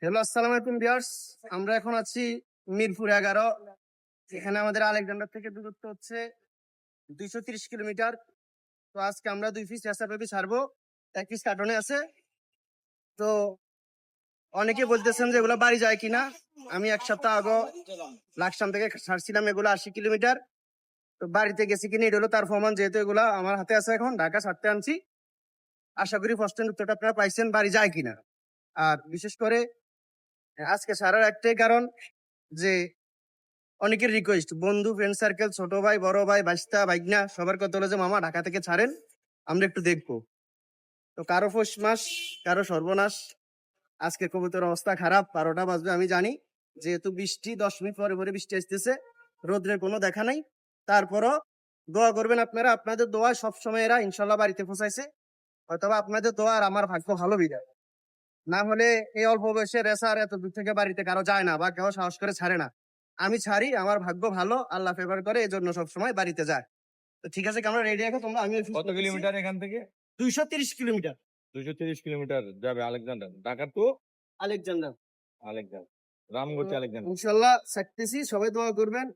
Hello, আসসালামু আলাইকুম viewers. আমরা এখন আছি মিরপুর 11। এখানে আমাদের আলেকজান্ডার থেকে দূরত্ব হচ্ছে 230 কিলোমিটার। তো আজকে আমরা 2 পিস চেঁচা পেঁপে ছাড়বো, 1 পিস কার্টনে আছে। তো অনেকে বলতেছেন যে এগুলো বাড়ি যায় কিনা। আমি 1 সপ্তাহ আগে লাকসাম থেকে ছাড়ছিলাম এগুলো 80 কিলোমিটার। তো বাড়িতে গেছি কিনা এটা হলো তার প্রমাণ, যেহেতু এগুলা আমার হাতে আছে। এখন ঢাকা ছাড়তে আনছি। আশা করি ফার্স্ট উত্তরটা আপনারা পাইছেন, বাড়ি যায় কিনা। আর বিশেষ করে আজকে ছাড়ার একটাই কারণ যে অনেকের রিকোয়েস্ট, বন্ধু ফ্রেন্ড সার্কেল, ছোট ভাই, বড় ভাই, বাস্তা ভাইগনা, সবার কথা হলো যে মামা ঢাকা থেকে ছাড়েন, আমরা একটু দেখবো। তো কারো পৌষ মাস, কারো সর্বনাশ। আজকে কবুতর অবস্থা খারাপ, 12টা বাজবে আমি জানি। যেহেতু বৃষ্টি, 10 মিনিট পরে পরে বৃষ্টি আসতেছে, রোদ্রের কোনো দেখা নাই। তারপরও দোয়া করবেন আপনারা। আপনাদের দোয়া সবসময় এরা ইনশাল্লাহ বাড়িতে পৌঁছাইছে। হয়তোবা আপনাদের দোয়া আর আমার ভাগ্য ভালো বিদায়। না হলে এই অল্প বয়সে রেসার এত দূর থেকে বাড়িতে কারো যায় না, বা কেউ সাহস করে ছাড়ে না। আমি ছাড়ি, আমার ভাগ্য ভালো, আল্লাহ ফেভার করে, এই জন্য সবসময় বাড়িতে যায়। তো ঠিক আছে, আমরা রেডি আছো তোমরা? আমি কত কিলোমিটার এখান থেকে? 230 কিলোমিটার 230 কিলোমিটার যাবে আলেকজান্ডার, ঢাকা টু আলেকজান্ডার। আলেকজান্ডার, রামগতি আলেকজান্ডার। ইনশাল্লাহ ছাড়তেছি, সবাই দোয়া করবেন।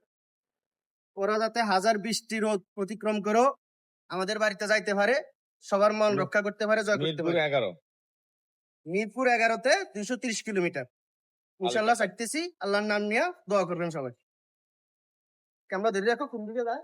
ওরা যাতে হাজার বৃষ্টি রোদ অতিক্রম করো আমাদের বাড়িতে যাইতে পারে, সবার মন রক্ষা করতে পারে, জয় করতে মিরপুর পারে। 11। মিরপুর 11তে 230 কিলোমিটার ইনশাল্লাহ ছাড়তেছি। আল্লাহর নাম নিয়ে দোয়া করবেন সবাই। ক্যামেরা ধরে রাখো, কোন দিকে যায়।